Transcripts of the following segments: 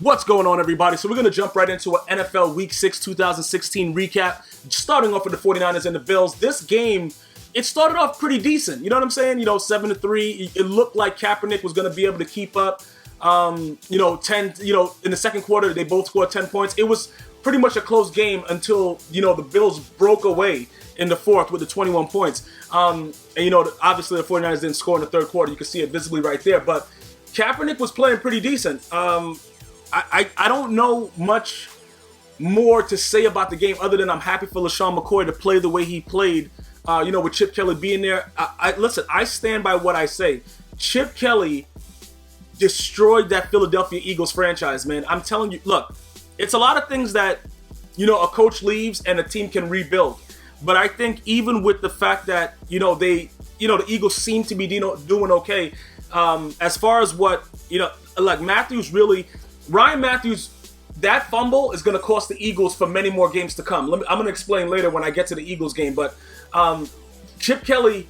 What's going on, everybody? So we're going to jump right into an NFL Week 6 2016 recap, starting off with the 49ers and the Bills. This game, it started off pretty decent. You know what I'm saying? 7-3. It looked like Kaepernick was going to be able to keep up. 10, in the second quarter, they both scored 10 points. It was pretty much a close game until, the Bills broke away in the fourth with the 21 points. Obviously the 49ers didn't score in the third quarter. You can see it visibly right there. But Kaepernick was playing pretty decent. I don't know much more to say about the game other than I'm happy for LaShawn McCoy to play the way he played, with Chip Kelly being there. Listen, I stand by what I say. Chip Kelly destroyed that Philadelphia Eagles franchise, man. I'm telling you, look, it's a lot of things that, a coach leaves and a team can rebuild. But I think even with the fact that, the Eagles seem to be doing okay, as far as what, Ryan Matthews, that fumble is going to cost the Eagles for many more games to come. I'm going to explain later when I get to the Eagles game, but Chip Kelly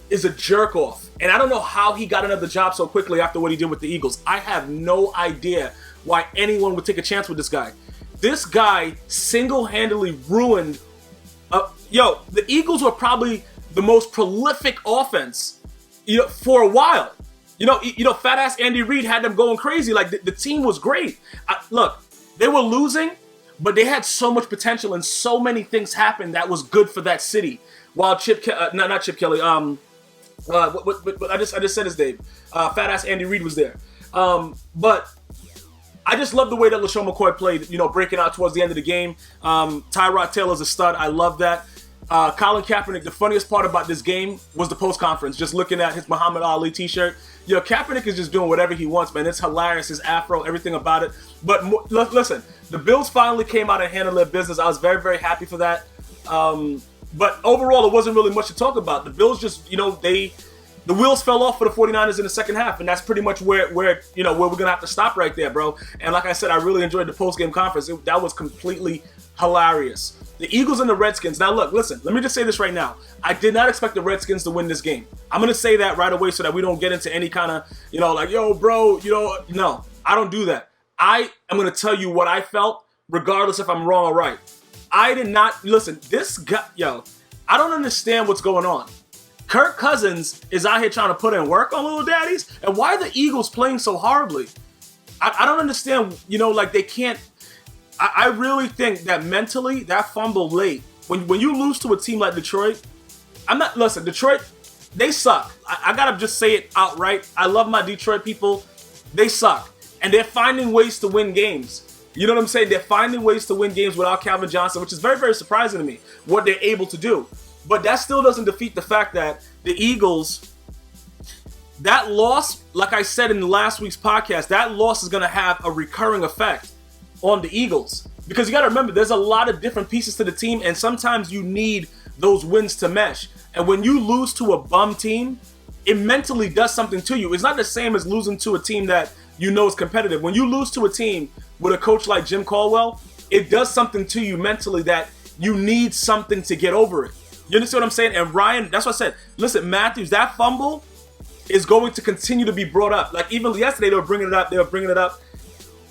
is a jerk off. And I don't know how he got another job so quickly after what he did with the Eagles. I have no idea why anyone would take a chance with this guy. This guy single-handedly ruined. The Eagles were probably the most prolific offense, for a while. Fat ass Andy Reid had them going crazy. Like the team was great. Look, they were losing, but they had so much potential and so many things happened that was good for that city. While not Chip Kelly. I just said his name. Fat ass Andy Reid was there. But I just love the way that LaShawn McCoy played. Breaking out towards the end of the game. Tyrod Taylor's a stud. I love that. Colin Kaepernick, the funniest part about this game was the post conference. Just looking at his Muhammad Ali t-shirt. Kaepernick is just doing whatever he wants, man. It's hilarious. His afro, everything about it. But listen, the Bills finally came out and handled their business. I was very, very happy for that. But overall, it wasn't really much to talk about. The Bills just, the wheels fell off for the 49ers in the second half, and that's pretty much where we're going to have to stop right there, bro. And like I said, I really enjoyed the post-game conference. That was completely hilarious. The Eagles and the Redskins. Now, look, listen, let me just say this right now. I did not expect the Redskins to win this game. I'm going to say that right away so that we don't get into any kind of, no, I don't do that. I am going to tell you what I felt, regardless if I'm wrong or right. I did not, listen, this guy, I don't understand what's going on. Kirk Cousins is out here trying to put in work on Little Daddies, and why are the Eagles playing so horribly? I don't understand, they can't. I really think that mentally, that fumble late, when you lose to a team like Detroit, Detroit, they suck. I gotta just say it outright. I love my Detroit people. They suck. And they're finding ways to win games. You know what I'm saying? They're finding ways to win games without Calvin Johnson, which is very, very surprising to me, what they're able to do. But that still doesn't defeat the fact that the Eagles, that loss, like I said in last week's podcast, that loss is going to have a recurring effect on the Eagles. Because you got to remember, there's a lot of different pieces to the team, and sometimes you need those wins to mesh. And when you lose to a bum team, it mentally does something to you. It's not the same as losing to a team that is competitive. When you lose to a team with a coach like Jim Caldwell, it does something to you mentally that you need something to get over it. You understand what I'm saying? And Ryan, that's what I said. Listen, Matthews, that fumble is going to continue to be brought up. Like even yesterday, they were bringing it up.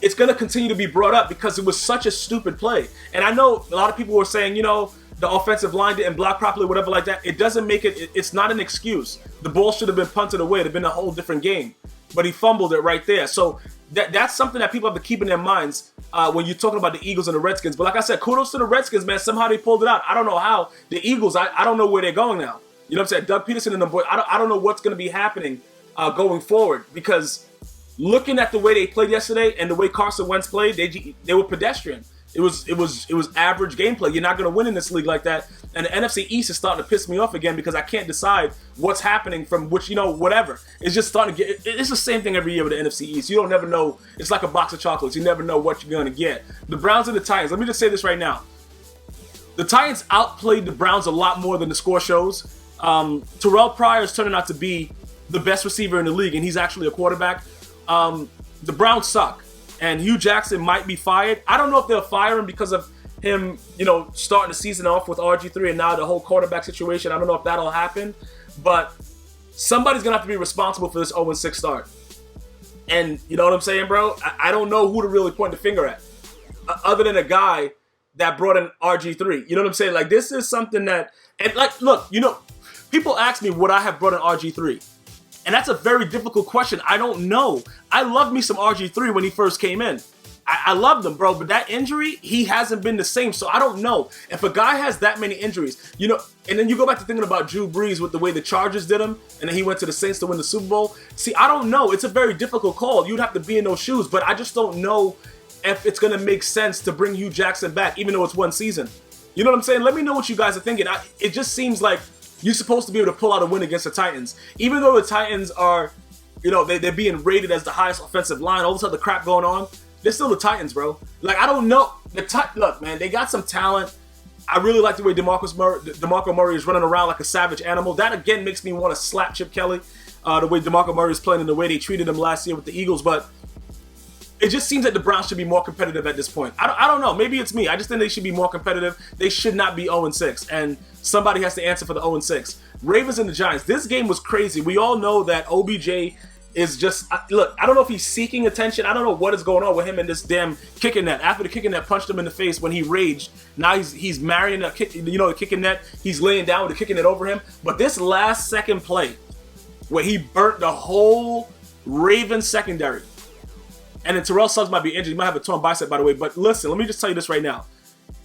It's going to continue to be brought up because it was such a stupid play. And I know a lot of people were saying, the offensive line didn't block properly, whatever like that. It doesn't make it, it's not an excuse. The ball should have been punted away. It'd have been a whole different game. But he fumbled it right there. So that's something that people have to keep in their minds when you're talking about the Eagles and the Redskins. But like I said, kudos to the Redskins, man. Somehow they pulled it out. I don't know how. The Eagles, I don't know where they're going now. You know what I'm saying? Doug Peterson and the boys, I don't know what's going to be happening going forward. Because looking at the way they played yesterday and the way Carson Wentz played, they were pedestrian. It was average gameplay. You're not going to win in this league like that. And the NFC East is starting to piss me off again because I can't decide what's happening from which, whatever. It's just starting to get, it's the same thing every year with the NFC East. You don't never know. It's like a box of chocolates. You never know what you're going to get. The Browns and the Titans. Let me just say this right now. The Titans outplayed the Browns a lot more than the score shows. Terrell Pryor is turning out to be the best receiver in the league, and he's actually a quarterback. The Browns suck. And Hugh Jackson might be fired. I don't know if they'll fire him because of him, starting the season off with RG3 and now the whole quarterback situation. I don't know if that'll happen. But somebody's going to have to be responsible for this 0-6 start. And you know what I'm saying, bro? I don't know who to really point the finger at, other than a guy that brought in RG3. You know what I'm saying? Like, this is something that, and like, look, you know, people ask me would I have brought in RG3? And that's a very difficult question. I don't know. I loved me some RG3 when he first came in. I loved him, bro, but that injury, he hasn't been the same. So I don't know. If a guy has that many injuries, you know, and then you go back to thinking about Drew Brees with the way the Chargers did him, and then he went to the Saints to win the Super Bowl. See, I don't know. It's a very difficult call. You'd have to be in those shoes, but I just don't know if it's going to make sense to bring Hugh Jackson back, even though it's one season. You know what I'm saying? Let me know what you guys are thinking. It just seems like you're supposed to be able to pull out a win against the Titans. Even though the Titans are, you know, they're being rated as the highest offensive line, all this other crap going on, they're still the Titans, bro. Like, I don't know. Look, man, they got some talent. I really like the way DeMarco Murray is running around like a savage animal. That, again, makes me want to slap Chip Kelly, the way DeMarco Murray is playing and the way they treated him last year with the Eagles. But it just seems like the Browns should be more competitive at this point. I don't know. Maybe it's me. I just think they should be more competitive. They should not be 0-6. And somebody has to answer for the 0-6. Ravens and the Giants. This game was crazy. We all know that OBJ is just, look, I don't know if he's seeking attention. I don't know what is going on with him and this damn kicking net. After the kicking net punched him in the face when he raged, now he's marrying the kick, you know, the kicking net. He's laying down with the kicking net over him. But this last second play where he burnt the whole Ravens secondary, and then Terrell Suggs might be injured. He might have a torn bicep, by the way. But listen, let me just tell you this right now.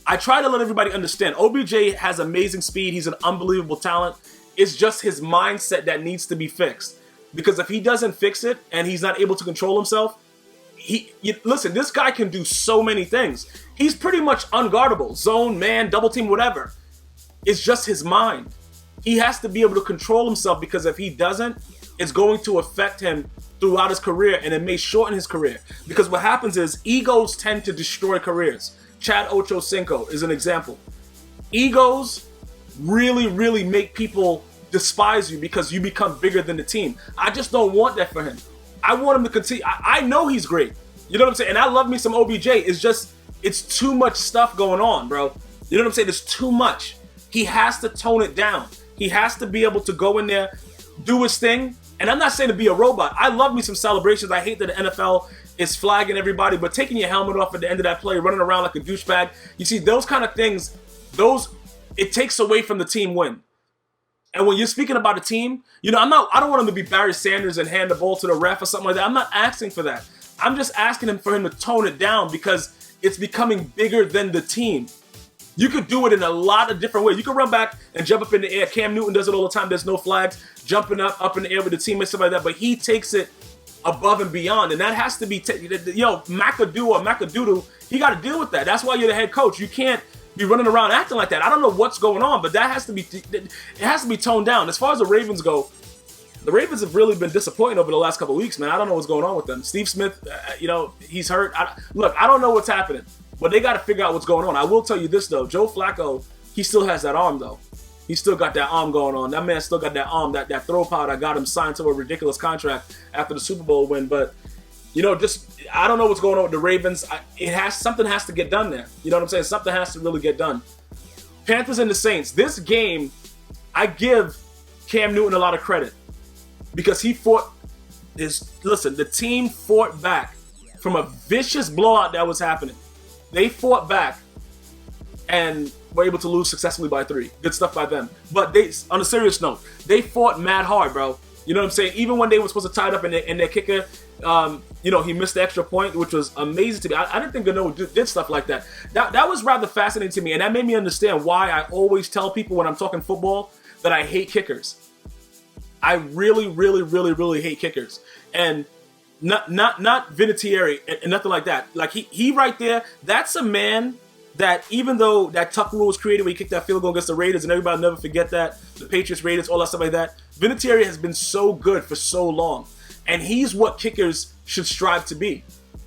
I try to let everybody understand. OBJ has amazing speed. He's an unbelievable talent. It's just his mindset that needs to be fixed. Because if he doesn't fix it and he's not able to control himself, listen, this guy can do so many things. He's pretty much unguardable. Zone, man, double team, whatever. It's just his mind. He has to be able to control himself, because if he doesn't, it's going to affect him throughout his career, and it may shorten his career. Because what happens is egos tend to destroy careers. Chad Ochocinco is an example. Egos really, really make people despise you because you become bigger than the team. I just don't want that for him. I want him to continue. I know he's great. You know what I'm saying? And I love me some OBJ. It's just, it's too much stuff going on, bro. You know what I'm saying? There's too much. He has to tone it down. He has to be able to go in there, do his thing. And I'm not saying to be a robot. I love me some celebrations. I hate that the NFL is flagging everybody, but taking your helmet off at the end of that play, running around like a douchebag, you see, those kind of things, it takes away from the team win. And when you're speaking about a team, you know, I don't want him to be Barry Sanders and hand the ball to the ref or something like that. I'm not asking for that. I'm just asking him for him to tone it down, because it's becoming bigger than the team. You could do it in a lot of different ways. You could run back and jump up in the air. Cam Newton does it all the time. There's no flags. Jumping up in the air with the teammates, stuff like that. But he takes it above and beyond. And that has to be, McAdoo or McAdoodle, he got to deal with that. That's why you're the head coach. You can't be running around acting like that. I don't know what's going on, but that has to be toned down. As far as the Ravens go, the Ravens have really been disappointing over the last couple of weeks, man. I don't know what's going on with them. Steve Smith, he's hurt. I don't know what's happening, but they got to figure out what's going on. I will tell you this, though. Joe Flacco, he still has that arm, though. He still got that arm going on. That man still got that arm, that throw power that got him signed to a ridiculous contract after the Super Bowl win. But, I don't know what's going on with the Ravens. Something has to get done there. You know what I'm saying? Something has to really get done. Panthers and the Saints. This game, I give Cam Newton a lot of credit, because he fought the team fought back from a vicious blowout that was happening. They fought back and were able to lose successfully by 3. Good stuff by them. But on a serious note, they fought mad hard, bro. You know what I'm saying? Even when they were supposed to tie it up and their kicker, he missed the extra point, which was amazing to me. I didn't think Gano did stuff like that. That was rather fascinating to me, and that made me understand why I always tell people when I'm talking football that I hate kickers. I really, really, really, really hate kickers. And not Vinatieri and nothing like that. Like he right there, that's a man that, even though that Tuck rule was created where he kicked that field goal against the Raiders, and everybody will never forget that, the Patriots, Raiders, all that stuff like that, Vinatieri has been so good for so long. And he's what kickers should strive to be.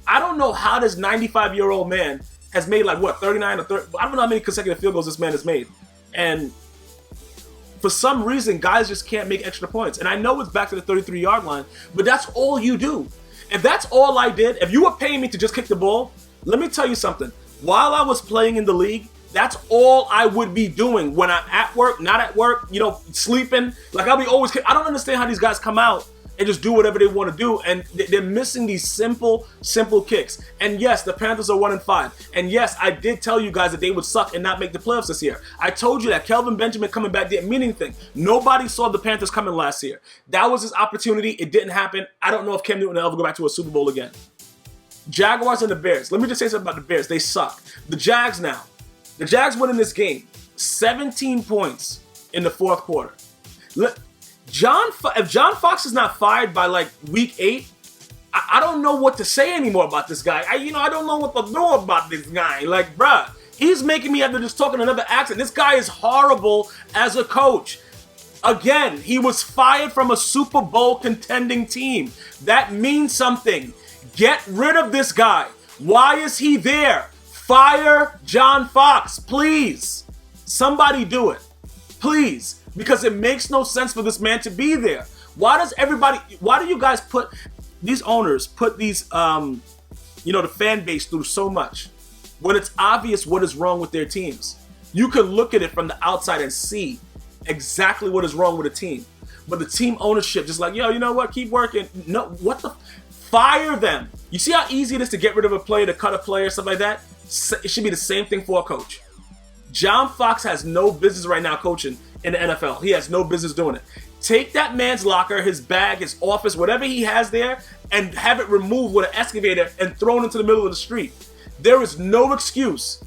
I don't know how this 95-year-old man has made 39 or 30, I don't know how many consecutive field goals this man has made. And for some reason, guys just can't make extra points. And I know it's back to the 33-yard line, but that's all you do. If that's all I did, if you were paying me to just kick the ball, let me tell you something. While I was playing in the league, that's all I would be doing when I'm at work, not at work, sleeping. I'll be always, I don't understand how these guys come out and just do whatever they want to do. And they're missing these simple kicks. And yes, the Panthers are 1-5. And yes, I did tell you guys that they would suck and not make the playoffs this year. I told you that Kelvin Benjamin coming back didn't mean anything. Nobody saw the Panthers coming last year. That was his opportunity. It didn't happen. I don't know if Cam Newton will ever go back to a Super Bowl again. Jaguars and the Bears. Let me just say something about the Bears. They suck. The Jags now. The Jags win in this game. 17 points in the fourth quarter. If John Fox is not fired by like week 8, I don't know what to say anymore about this guy. I don't know what to do about this guy. Like, bruh, he's making me have to just talk in another accent. This guy is horrible as a coach. Again, he was fired from a Super Bowl contending team. That means something. Get rid of this guy. Why is he there? Fire John Fox, please. Somebody do it. Please. Because it makes no sense for this man to be there. Why do you guys put, these owners put these, the fan base through so much when it's obvious what is wrong with their teams? You can look at it from the outside and see exactly what is wrong with a team. But the team ownership just like, yo, you know what? Keep working. No, what the? Fire them. You see how easy it is to get rid of a player, to cut a player, stuff like that? It should be the same thing for a coach. John Fox has no business right now coaching in the NFL. He has no business doing it. Take that man's locker, his bag, his office, whatever he has there, and have it removed with an excavator and thrown into the middle of the street. There is no excuse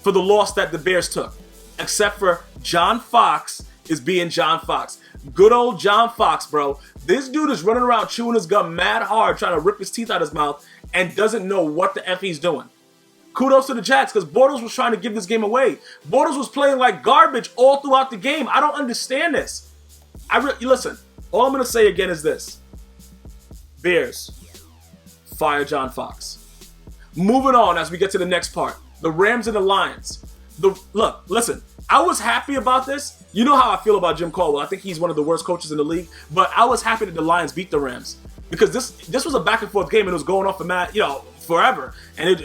for the loss that the Bears took, except for John Fox is being John Fox. Good old John Fox, bro. This dude is running around chewing his gum mad hard, trying to rip his teeth out his mouth, and doesn't know what the F he's doing. Kudos to the Jets, because Bortles was trying to give this game away. Bortles was playing like garbage all throughout the game. I don't understand this. Listen, all I'm going to say again is this. Bears, fire John Fox. Moving on as we get to the next part. The Rams and the Lions. Look, listen, I was happy about this. You know how I feel about Jim Caldwell. I think he's one of the worst coaches in the league. But I was happy that the Lions beat the Rams. Because this was a back and forth game and it was going on for forever. And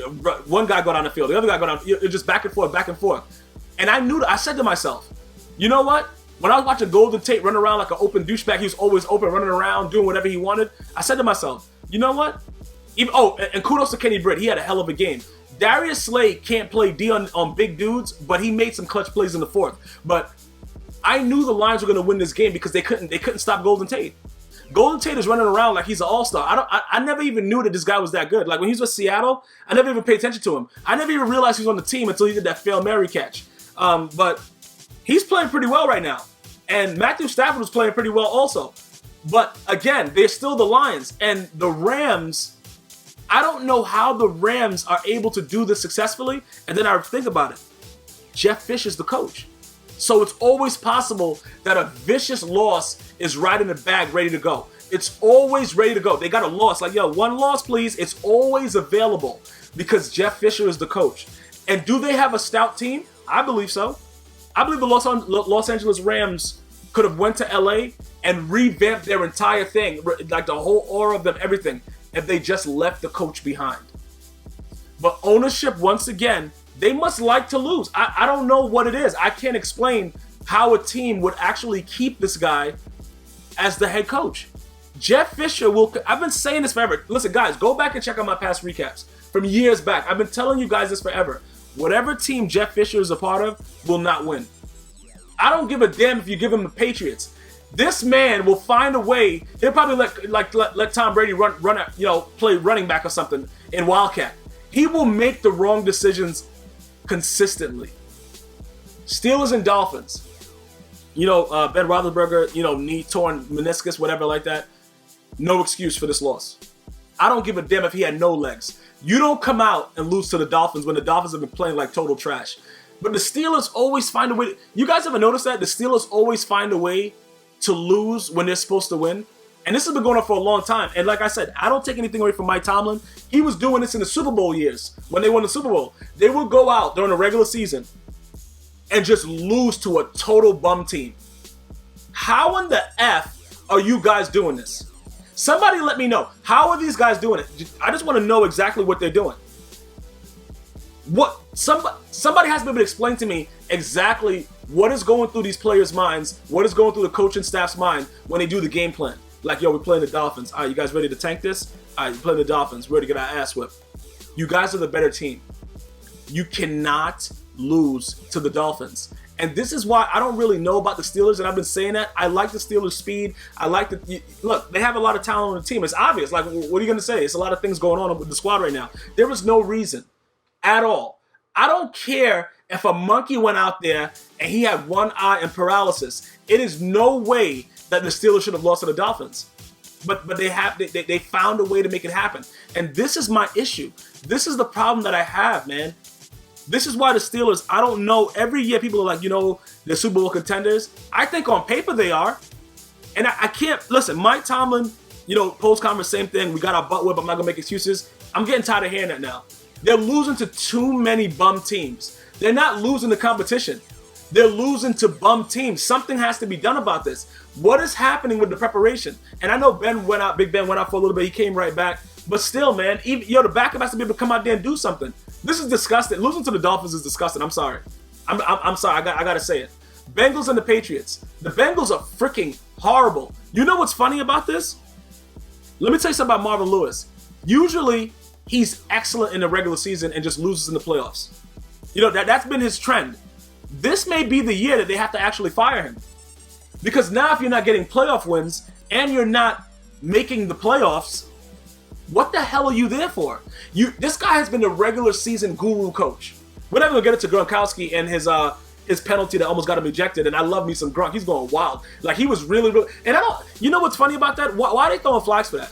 one guy got on the field, the other guy got on. It was just back and forth, back and forth. And I said to myself, you know what? When I was watching Golden Tate run around like an open douchebag, he was always open, running around, doing whatever he wanted. I said to myself, you know what? And kudos to Kenny Britt. He had a hell of a game. Darius Slade can't play D on big dudes, but he made some clutch plays in the fourth. But I knew the Lions were going to win this game because they couldn't stop Golden Tate. Golden Tate is running around like he's an all-star. I never even knew that this guy was that good. Like when he was with Seattle, I never even paid attention to him. I never even realized he was on the team until he did that Hail Mary catch. But he's playing pretty well right now. And Matthew Stafford was playing pretty well also. But again, they're still the Lions. And the Rams, I don't know how the Rams are able to do this successfully. And then I think about it. Jeff Fish is the coach. So it's always possible that a vicious loss is right in the bag, ready to go. It's always ready to go. They got a loss. Like, yo, one loss, please. It's always available because Jeff Fisher is the coach. And do they have a stout team? I believe so. I believe the Los Angeles Rams could have went to LA and revamped their entire thing, like the whole aura of them, everything, if they just left the coach behind. But ownership, once again, they must like to lose. I don't know what it is. I can't explain how a team would actually keep this guy as the head coach. Jeff Fisher I've been saying this forever. Listen, guys, go back and check out my past recaps from years back. I've been telling you guys this forever. Whatever team Jeff Fisher is a part of will not win. I don't give a damn if you give him the Patriots. This man will find a way. He'll probably let Tom Brady play running back or something in Wildcat. He will make the wrong decisions consistently. Steelers and Dolphins. Ben Roethlisberger, knee torn meniscus, whatever like that. No excuse for this loss. I don't give a damn if he had no legs. You don't come out and lose to the Dolphins when the Dolphins have been playing like total trash. But the Steelers always find a way. You guys ever notice that? The Steelers always find a way to lose when they're supposed to win. And this has been going on for a long time. And like I said, I don't take anything away from Mike Tomlin. He was doing this in the Super Bowl years when they won the Super Bowl. They would go out during the regular season and just lose to a total bum team. How in the F are you guys doing this? Somebody let me know. How are these guys doing it? I just want to know exactly what they're doing. Somebody has to be able to explain to me exactly what is going through these players' minds, what is going through the coaching staff's mind when they do the game plan. Like, yo, we're playing the Dolphins. All right, you guys ready to tank this? All right, you're playing the Dolphins. We're ready to get our ass whipped. You guys are the better team. You cannot lose to the Dolphins. And this is why I don't really know about the Steelers, and I've been saying that. I like the Steelers' speed. I like look, they have a lot of talent on the team. It's obvious. Like, what are you going to say? It's a lot of things going on with the squad right now. There was no reason at all. I don't care if a monkey went out there and he had one eye and paralysis. It is no way that the Steelers should have lost to the Dolphins. But they found a way to make it happen. And this is my issue. This is the problem that I have, man. This is why the Steelers, I don't know, every year people are like, they're Super Bowl contenders. I think on paper they are. And I can't, listen, Mike Tomlin, post-conference, same thing. We got our butt whipped. I'm not going to make excuses. I'm getting tired of hearing that now. They're losing to too many bum teams. They're not losing the competition. They're losing to bum teams. Something has to be done about this. What is happening with the preparation? And I know Big Ben went out for a little bit. He came right back. But still, man, the backup has to be able to come out there and do something. This is disgusting. Losing to the Dolphins is disgusting. I'm sorry. I'm sorry. I got to say it. Bengals and the Patriots. The Bengals are freaking horrible. You know what's funny about this? Let me tell you something about Marvin Lewis. Usually, he's excellent in the regular season and just loses in the playoffs. That's been his trend. This may be the year that they have to actually fire him. Because now if you're not getting playoff wins and you're not making the playoffs, what the hell are you there for? This guy has been the regular season guru coach. We're not going to get into Gronkowski and his penalty that almost got him ejected. And I love me some Gronk. He's going wild. Like, he was really, really... And you know what's funny about that? Why are they throwing flags for that?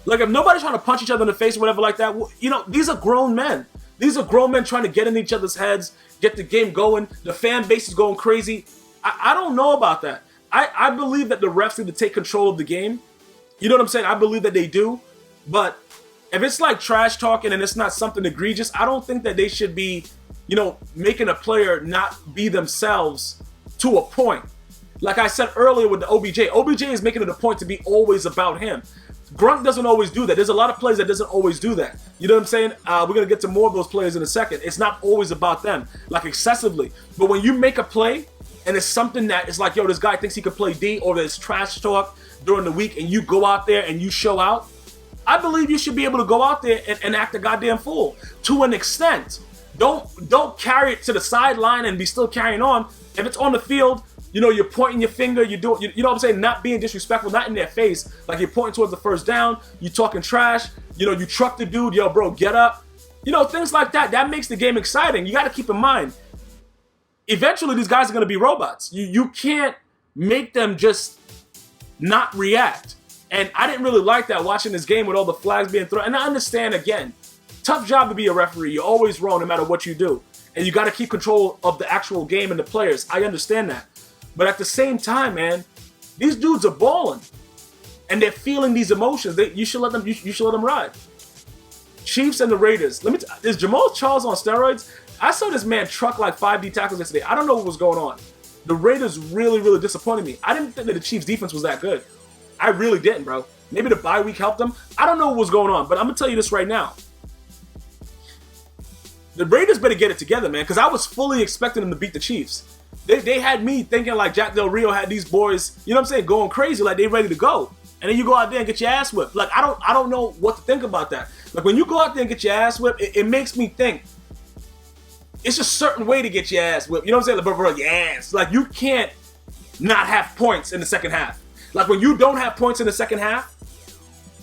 Like, if nobody's trying to punch each other in the face or whatever like that, these are grown men. These are grown men trying to get in each other's heads, get the game going. The fan base is going crazy. I don't know about that. I believe that the refs need to take control of the game. You know what I'm saying? I believe that they do. But if it's like trash talking and it's not something egregious, I don't think that they should be, making a player not be themselves to a point. Like I said earlier with the OBJ is making it a point to be always about him. Gronk doesn't always do that. There's a lot of players that doesn't always do that. You know what I'm saying? We're going to get to more of those players in a second. It's not always about them, like excessively. But when you make a play and it's something that is like, yo, this guy thinks he could play D, or there's trash talk during the week and you go out there and you show out, I believe you should be able to go out there and act a goddamn fool to an extent. Don't carry it to the sideline and be still carrying on. If it's on the field, you're pointing your finger, you know what I'm saying? Not being disrespectful, not in their face. Like, you're pointing towards the first down, you talking trash, you truck the dude, yo, bro, get up. Things like that. That makes the game exciting. You got to keep in mind, eventually these guys are going to be robots. You can't make them just not react. And I didn't really like that watching this game with all the flags being thrown. And I understand, again, tough job to be a referee. You're always wrong no matter what you do. And you got to keep control of the actual game and the players. I understand that. But at the same time, man, these dudes are balling. And they're feeling these emotions. You should let them ride. Chiefs and the Raiders. Is Jamal Charles on steroids? I saw this man truck like 5 D tackles yesterday. I don't know what was going on. The Raiders really, really disappointed me. I didn't think that the Chiefs' defense was that good. I really didn't, bro. Maybe the bye week helped them. I don't know what was going on, but I'm going to tell you this right now. The Raiders better get it together, man, because I was fully expecting them to beat the Chiefs. They had me thinking like Jack Del Rio had these boys, you know what I'm saying, going crazy, like they ready to go. And then you go out there and get your ass whipped. Like, I don't know what to think about that. Like, when you go out there and get your ass whipped, it makes me think it's a certain way to get your ass whipped. You know what I'm saying? Like, bro, your ass. Like, you can't not have points in the second half. Like, when you don't have points in the second half,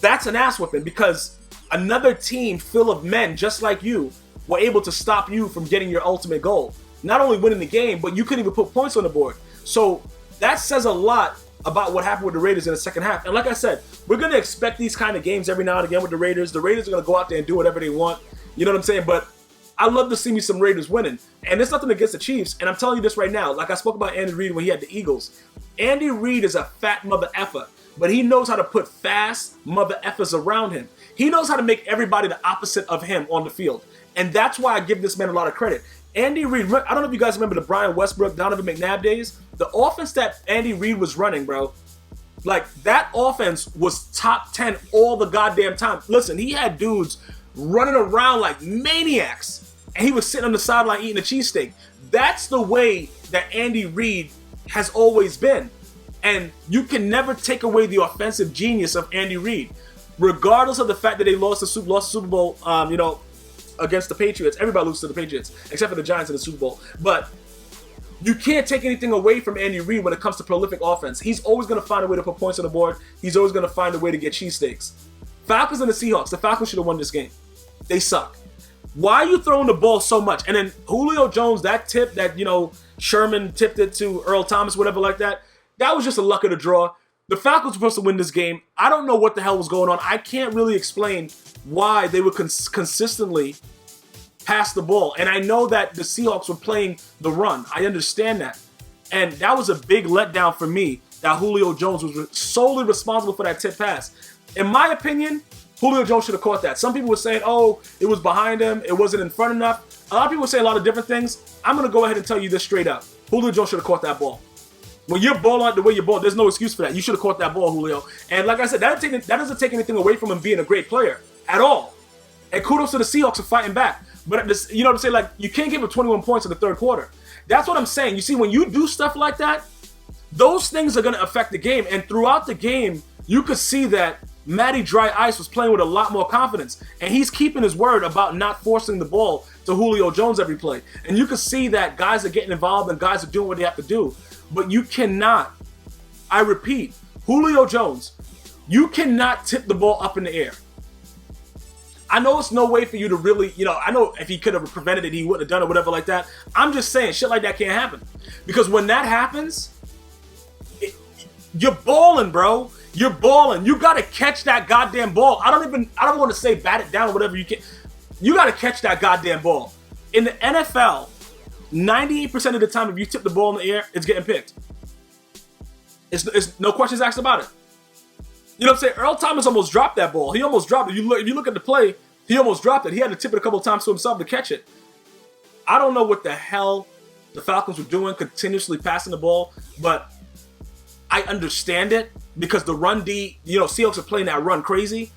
that's an ass whipping, because another team full of men just like you were able to stop you from getting your ultimate goal. Not only winning the game, but you couldn't even put points on the board. So that says a lot about what happened with the Raiders in the second half. And like I said, we're going to expect these kind of games every now and again with the Raiders. The Raiders are going to go out there and do whatever they want. You know what I'm saying? But I love to see me some Raiders winning. And there's nothing against the Chiefs. And I'm telling you this right now. Like I spoke about Andy Reid when he had the Eagles. Andy Reid is a fat mother effer, but he knows how to put fast mother effers around him. He knows how to make everybody the opposite of him on the field. And that's why I give this man a lot of credit. Andy Reid, I don't know if you guys remember the Brian Westbrook, Donovan McNabb days. The offense that Andy Reid was running, bro, like, that offense was top 10 all the goddamn time. Listen, he had dudes running around like maniacs, and he was sitting on the sideline eating a cheesesteak. That's the way that Andy Reid has always been. And you can never take away the offensive genius of Andy Reid, regardless of the fact that they lost the Super Bowl, against the Patriots. Everybody loses to the Patriots, except for the Giants in the Super Bowl. But you can't take anything away from Andy Reid when it comes to prolific offense. He's always going to find a way to put points on the board. He's always going to find a way to get cheesesteaks. Falcons and the Seahawks. The Falcons should have won this game. They suck. Why are you throwing the ball so much? And then Julio Jones, that tip that, Sherman tipped it to Earl Thomas, whatever like that, that was just a luck of the draw. The Falcons were supposed to win this game. I don't know what the hell was going on. I can't really explain why they would consistently pass the ball. And I know that the Seahawks were playing the run. I understand that. And that was a big letdown for me that Julio Jones was solely responsible for that tip pass. In my opinion, Julio Jones should have caught that. Some people were saying, oh, it was behind him. It wasn't in front enough. A lot of people say a lot of different things. I'm going to go ahead and tell you this straight up. Julio Jones should have caught that ball. When you're balling the way you ball, there's no excuse for that. You should have caught that ball, Julio. And like I said, that doesn't take anything away from him being a great player at all. And kudos to the Seahawks for fighting back. But you know what I'm saying? Like, you can't give him 21 points in the third quarter. That's what I'm saying. You see, when you do stuff like that, those things are going to affect the game. And throughout the game, you could see that Matty Dry Ice was playing with a lot more confidence. And he's keeping his word about not forcing the ball to Julio Jones every play. And you could see that guys are getting involved and guys are doing what they have to do. But you cannot, I repeat, Julio Jones, you cannot tip the ball up in the air. I know it's no way for you to really, I know if he could have prevented it, he wouldn't have done it, whatever like that. I'm just saying, shit like that can't happen. Because when that happens, you're balling, bro. You're balling. You got to catch that goddamn ball. I don't want to say bat it down or whatever you can. You got to catch that goddamn ball. In the NFL, 98% of the time, if you tip the ball in the air, it's getting picked. It's no questions asked about it. You know what I'm saying? Earl Thomas almost dropped that ball. He almost dropped it. If you look at the play, he almost dropped it. He had to tip it a couple of times to himself to catch it. I don't know what the hell the Falcons were doing, continuously passing the ball, but I understand it because the run D, Seahawks are playing that run crazy.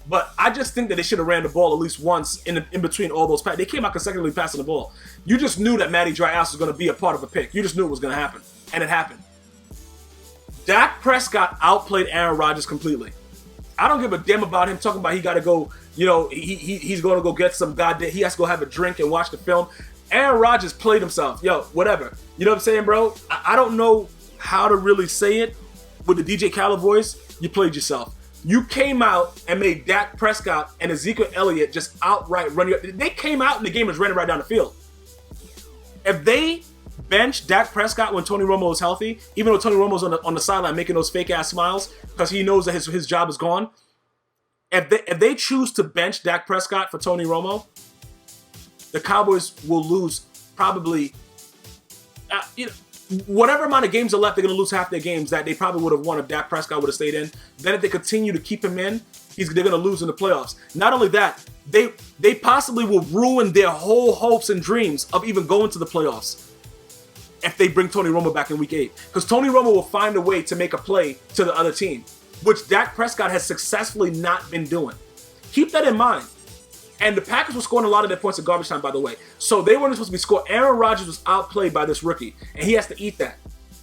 But I just think that they should have ran the ball at least once in between all those passes. They came out consecutively passing the ball. You just knew that Matty Dry Ass was going to be a part of a pick. You just knew it was going to happen. And it happened. Dak Prescott outplayed Aaron Rodgers completely. I don't give a damn about him talking about he got to go, he's going to go get some goddamn, he has to go have a drink and watch the film. Aaron Rodgers played himself. Whatever. You know what I'm saying, bro? I don't know how to really say it with the DJ Khaled voice. You played yourself. You came out and made Dak Prescott and Ezekiel Elliott just outright run you. They came out and the game was running right down the field. If they bench Dak Prescott when Tony Romo is healthy, even though Tony Romo's on the sideline making those fake ass smiles because he knows that his job is gone. If they choose to bench Dak Prescott for Tony Romo, the Cowboys will lose probably, whatever amount of games are left, they're going to lose half their games that they probably would have won if Dak Prescott would have stayed in. Then if they continue to keep him in, they're going to lose in the playoffs. Not only that, they possibly will ruin their whole hopes and dreams of even going to the playoffs if they bring Tony Romo back in week 8. Because Tony Romo will find a way to make a play to the other team, which Dak Prescott has successfully not been doing. Keep that in mind. And the Packers were scoring a lot of their points in garbage time, by the way. So they weren't supposed to be scored. Aaron Rodgers was outplayed by this rookie, and he has to eat that.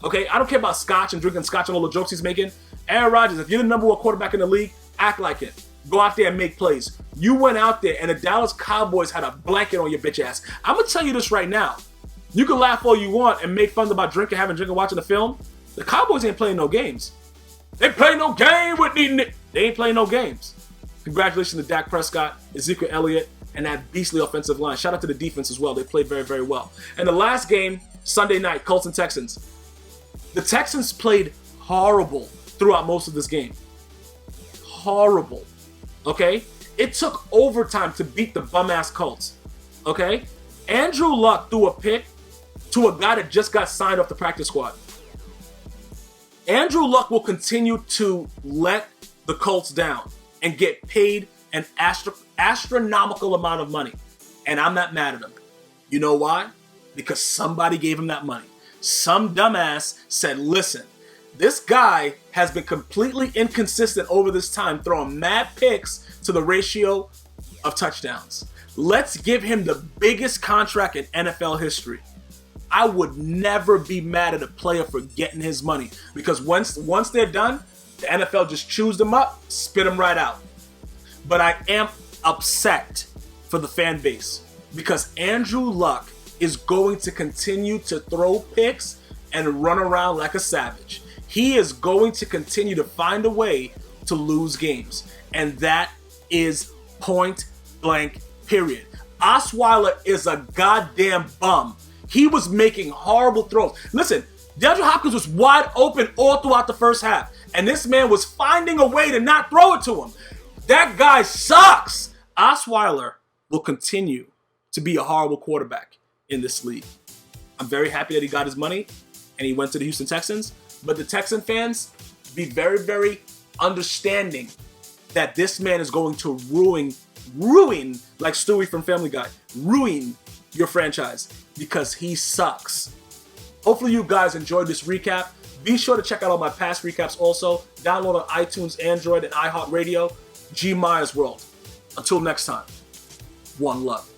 Okay? I don't care about scotch and drinking scotch and all the jokes he's making. Aaron Rodgers, if you're the number one quarterback in the league, act like it. Go out there and make plays. You went out there, and the Dallas Cowboys had a blanket on your bitch ass. I'm going to tell you this right now. You can laugh all you want and make fun about drinking, having drinking, watching the film. The Cowboys ain't playing no games. They play no game with They ain't playing no games. Congratulations to Dak Prescott, Ezekiel Elliott, and that beastly offensive line. Shout out to the defense as well. They played very, very well. And the last game, Sunday night, Colts and Texans. The Texans played horrible throughout most of this game. Horrible. Okay? It took overtime to beat the bum-ass Colts. Okay? Andrew Luck threw a pick to a guy that just got signed off the practice squad. Andrew Luck will continue to let the Colts down and get paid an astronomical amount of money. And I'm not mad at him. You know why? Because somebody gave him that money. Some dumbass said, listen, this guy has been completely inconsistent over this time, throwing mad picks to the ratio of touchdowns. Let's give him the biggest contract in NFL history. I would never be mad at a player for getting his money, because once they're done, the NFL just chews them up, spit them right out. But I am upset for the fan base because Andrew Luck is going to continue to throw picks and run around like a savage. He is going to continue to find a way to lose games. And that is point blank, period. Osweiler is a goddamn bum. He was making horrible throws. Listen, DeAndre Hopkins was wide open all throughout the first half. And this man was finding a way to not throw it to him. That guy sucks. Osweiler will continue to be a horrible quarterback in this league. I'm very happy that he got his money and he went to the Houston Texans. But the Texan fans, be very, very understanding that this man is going to ruin, like Stewie from Family Guy, ruin your franchise because he sucks. Hopefully you guys enjoyed this recap. Be sure to check out all my past recaps also. Download on iTunes, Android, and iHeartRadio. G Myers World. Until next time, one love.